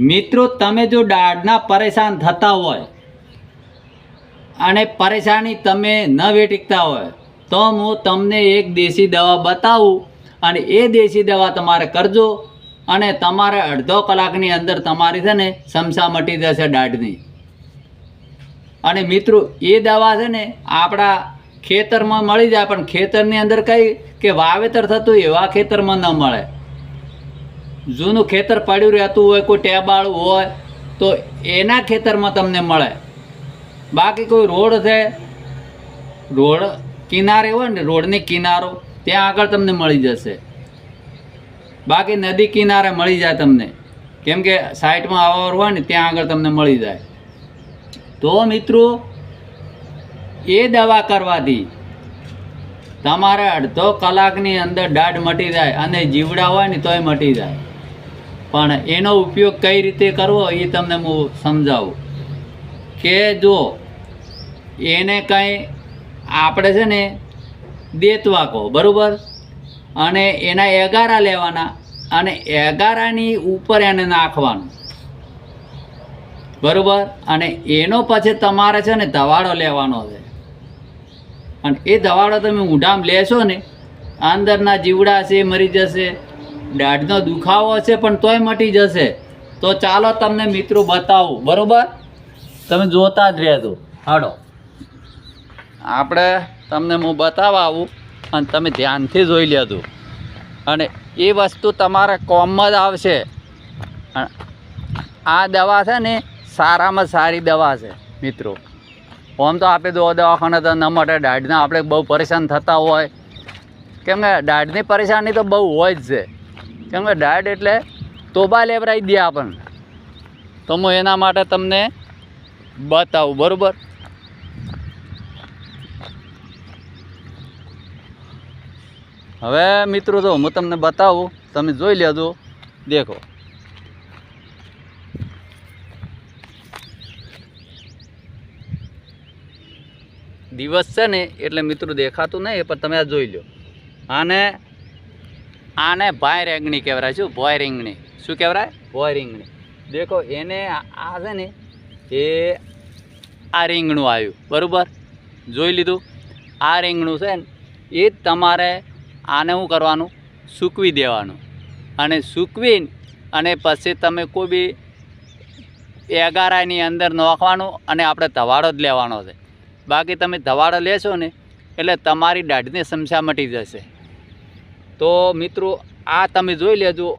મિત્રો, તમે જો દાઢના પરેશાન થતા હોય અને પરેશાની તમે ન વેઠીકતા હોય તો હું તમને એક દેશી દવા બતાવું અને એ દેશી દવા તમારે કરજો અને તમારે અડધો કલાકની અંદર તમારી છે ને સમસ્યા મટી જશે દાઢની. અને મિત્રો, એ દવા છે ને આપણા ખેતરમાં મળી જાય, પણ ખેતરની અંદર કઈ કે વાવેતર થતું એવા ખેતરમાં ન મળે. જૂનું ખેતર પડ્યું રહેતું હોય, કોઈ ટેબાળું હોય તો એના ખેતરમાં તમને મળે. બાકી કોઈ રોડ છે, રોડ કિનારે હોય ને, રોડની કિનારો ત્યાં આગળ તમને મળી જશે. બાકી નદી કિનારે મળી જાય તમને, કેમ કે સાઈડમાં આવર હોય ને ત્યાં આગળ તમને મળી જાય. તો મિત્રો, એ દવા કરવાથી તમારે અડધો કલાકની અંદર દાઢ મટી જાય અને જીવડા હોય ને તોય મટી જાય. પણ એનો ઉપયોગ કઈ રીતે કરવો એ તમને હું સમજાવું. કે જો એને કંઈ આપણે છે ને દેતવા કહો, બરાબર, અને એના એગારા લેવાના અને એગારાની ઉપર એને નાખવાનું, બરાબર. અને એનો પછી તમારે છે ને ધવાડો લેવાનો છે. અને એ ધવાડો તમે ઊંઢામાં લેશો ને, અંદરના જીવડા છે મરી જશે, દાઢનો દુખાવો હશે પણ તોય મટી જશે. તો ચાલો તમને મિત્રો બતાવું, બરાબર. તમે જોતા જ રહેજો. હાડો આપણે તમને હું બતાવવા આવું અને તમે ધ્યાનથી જોઈ લેજો. અને એ વસ્તુ તમારા કોમમાં જ આવશે. આ દવા છે ને સારામાં સારી દવા છે મિત્રો. આમ તો આપણે જો દવાખાને તો ન મળે, દાઢના આપણે બહુ પરેશાન થતા હોય, કેમ કે દાઢની પરેશાની તો બહુ હોય જ છે. કેમ કે દાઢ એટલે તોબા લેવરાઈ દે આપણને. તો હું એના માટે તમને બતાવું, બરાબર. હવે મિત્રો જો હું તમને બતાવું, તમે જોઈ લેજો. દેખો, દિવસ છે ને એટલે મિત્રો દેખાતું નહીં, પણ તમે આ જોઈ લો. આને ભાઈ રેંગણી કહેવાય. શું ભોય રીંગણી? શું કહેવાય? ભોય રીંગણી. દેખો, એને આ છે ને એ આ રીંગણું આવ્યું, બરાબર. જોઈ લીધું. આ રીંગણું છે ને એ જ તમારે આને શું કરવાનું? સૂકવી દેવાનું. અને સૂકવીને અને પછી તમે કોઈ બી એગારાની અંદર નાખવાનું અને આપણે ધવાડો જ લેવાનો છે. બાકી તમે ધવાડો લેશો ને એટલે તમારી દાઢની સમસ્યા મટી જશે. તો મિત્રો, આ તમે જોઈ લેજો.